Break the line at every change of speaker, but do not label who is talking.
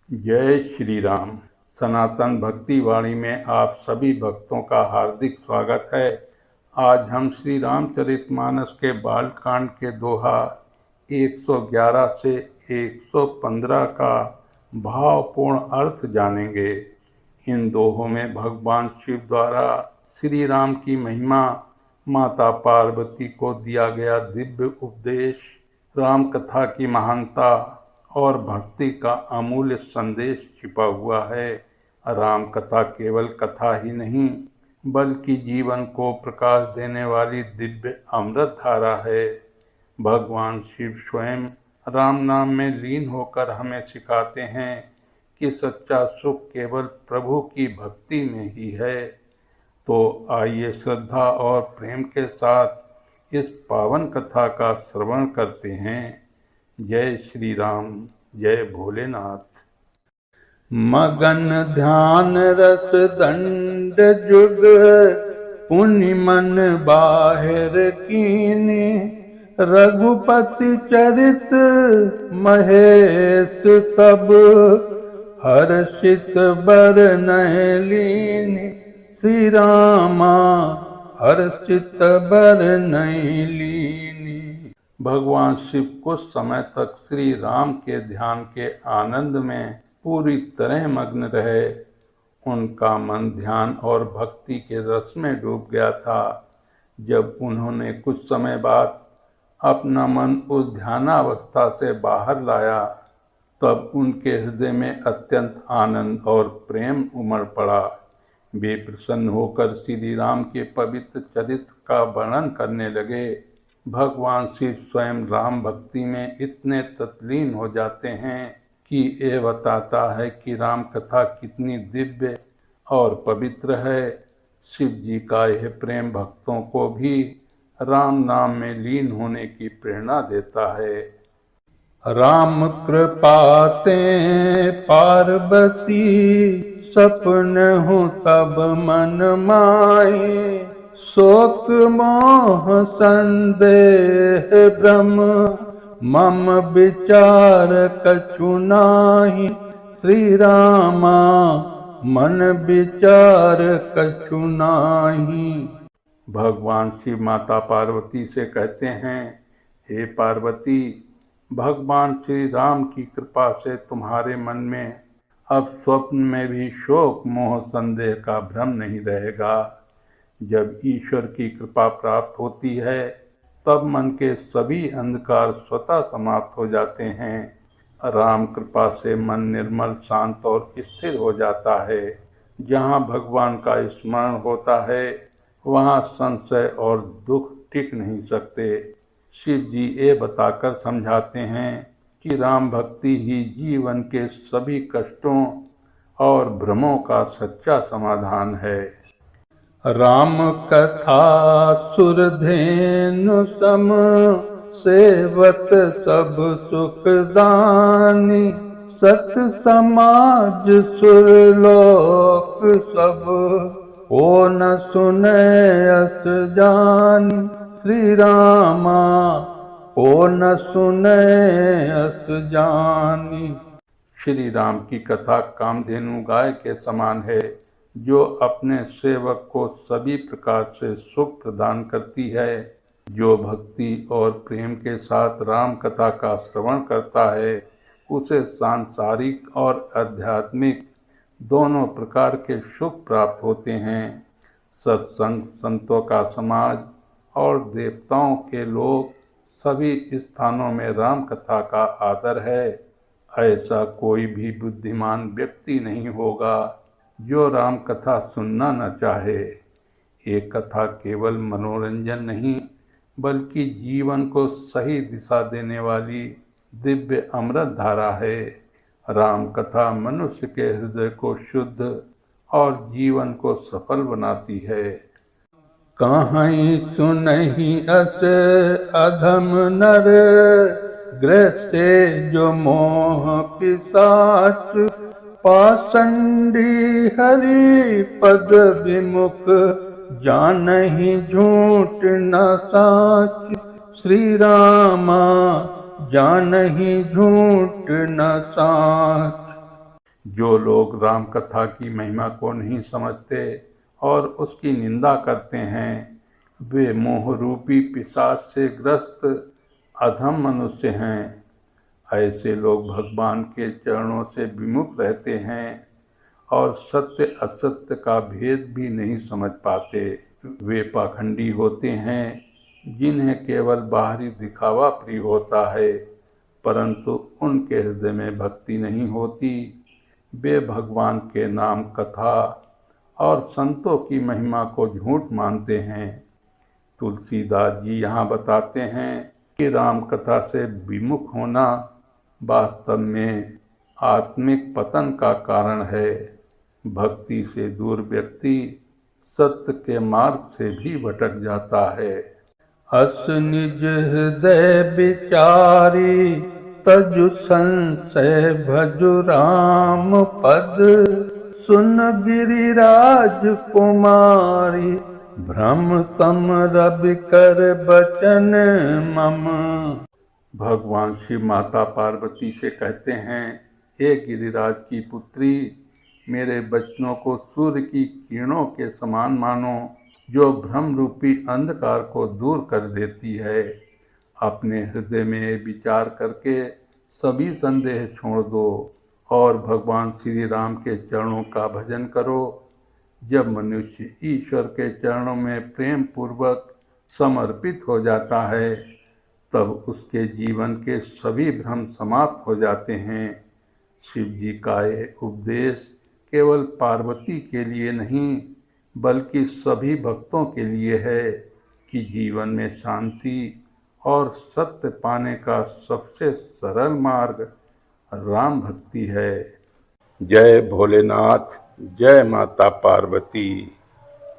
जय श्री राम। सनातन भक्ति वाणी में आप सभी भक्तों का हार्दिक स्वागत है। आज हम श्री रामचरितमानस के बालकांड के दोहा 111 से 115 का भावपूर्ण अर्थ जानेंगे। इन दोहों में भगवान शिव द्वारा श्री राम की महिमा, माता पार्वती को दिया गया दिव्य उपदेश, राम कथा की महानता और भक्ति का अमूल्य संदेश छिपा हुआ है। राम कथा केवल कथा ही नहीं, बल्कि जीवन को प्रकाश देने वाली दिव्य अमृत धारा है। भगवान शिव स्वयं राम नाम में लीन होकर हमें सिखाते हैं कि सच्चा सुख केवल प्रभु की भक्ति में ही है। तो आइए श्रद्धा और प्रेम के साथ इस पावन कथा का श्रवण करते हैं। जय श्री राम, जय भोलेनाथ। मगन ध्यान रस दंड जुग, पुनि मन बाहिर कीने, रघुपति चरित महेश तब, हर्षित बरनहि लीनि, श्री रामा हर्षित बरनहि लीनि। भगवान शिव कुछ समय तक श्री राम के ध्यान के आनंद में पूरी तरह मग्न रहे। उनका मन ध्यान और भक्ति के रस में डूब गया था। जब उन्होंने कुछ समय बाद अपना मन उस ध्यानावस्था से बाहर लाया, तब उनके हृदय में अत्यंत आनंद और प्रेम उमड़ पड़ा। वे प्रसन्न होकर श्री राम के पवित्र चरित्र का वर्णन करने लगे। भगवान शिव स्वयं राम भक्ति में इतने तल्लीन हो जाते हैं कि यह बताता है कि राम कथा कितनी दिव्य और पवित्र है। शिव जी का यह प्रेम भक्तों को भी राम नाम में लीन होने की प्रेरणा देता है। राम कृपाते पार्वती, सपन हूँ तब मन माए, शोक मोह संदेह भ्रम, मम विचार कछु नाहि, श्री रामा मन विचार कछु नाहि। भगवान शिव माता पार्वती से कहते हैं, हे पार्वती, भगवान श्री राम की कृपा से तुम्हारे मन में अब स्वप्न में भी शोक मोह संदेह का भ्रम नहीं रहेगा। जब ईश्वर की कृपा प्राप्त होती है, तब मन के सभी अंधकार स्वतः समाप्त हो जाते हैं। राम कृपा से मन निर्मल, शांत और स्थिर हो जाता है। जहाँ भगवान का स्मरण होता है, वहाँ संशय और दुख टिक नहीं सकते। शिव जी ये बताकर समझाते हैं कि राम भक्ति ही जीवन के सभी कष्टों और भ्रमों का सच्चा समाधान है। राम कथा सुरधेनु सम, सेवत सब सुख दानी, सत समाज सुरलोक सब, ओ न सुने अस जानी, श्री रामा ओ न सुने अस जानी। श्री राम की कथा कामधेनु गाय के समान है, जो अपने सेवक को सभी प्रकार से सुख प्रदान करती है। जो भक्ति और प्रेम के साथ राम कथा का श्रवण करता है, उसे सांसारिक और आध्यात्मिक दोनों प्रकार के सुख प्राप्त होते हैं। सत्संग, संतों का समाज और देवताओं के लोग, सभी स्थानों में राम कथा का आदर है। ऐसा कोई भी बुद्धिमान व्यक्ति नहीं होगा जो राम कथा सुनना न चाहे। ये कथा केवल मनोरंजन नहीं, बल्कि जीवन को सही दिशा देने वाली दिव्य अमृत धारा है। राम कथा मनुष्य के हृदय को शुद्ध और जीवन को सफल बनाती है। कहीं सुनहि अस अधम नर, ग्रसे जो मोह पिशाच, पाषंडी हरि पद विमुख, जानहि झूठ न साच, श्री रामा जानहि झूठ न साच। जो लोग राम कथा की महिमा को नहीं समझते और उसकी निंदा करते हैं, वे मोह रूपी पिशाच से ग्रस्त अधम मनुष्य हैं। ऐसे लोग भगवान के चरणों से विमुख रहते हैं और सत्य असत्य का भेद भी नहीं समझ पाते। वे पाखंडी होते हैं, जिन्हें केवल बाहरी दिखावा प्रिय होता है, परंतु उनके हृदय में भक्ति नहीं होती। वे भगवान के नाम, कथा और संतों की महिमा को झूठ मानते हैं। तुलसीदास जी यहाँ बताते हैं कि राम कथा से विमुख होना वास्तव में आत्मिक पतन का कारण है। भक्ति से दूर व्यक्ति सत्य के मार्ग से भी भटक जाता है। अस निज हृदय विचारी, तजु संशय भजु राम पद। सुन गिरिराज कुमारी, भ्रम तम रवि कर बचन मम। भगवान शिव माता पार्वती से कहते हैं, हे गिरिराज की पुत्री, मेरे वचनों को सूर्य की किरणों के समान मानो, जो भ्रम रूपी अंधकार को दूर कर देती है। अपने हृदय में विचार करके सभी संदेह छोड़ दो और भगवान श्री राम के चरणों का भजन करो। जब मनुष्य ईश्वर के चरणों में प्रेम पूर्वक समर्पित हो जाता है, तब उसके जीवन के सभी भ्रम समाप्त हो जाते हैं। शिव जी का ये उपदेश केवल पार्वती के लिए नहीं, बल्कि सभी भक्तों के लिए है कि जीवन में शांति और सत्य पाने का सबसे सरल मार्ग राम भक्ति है। जय भोलेनाथ, जय माता पार्वती।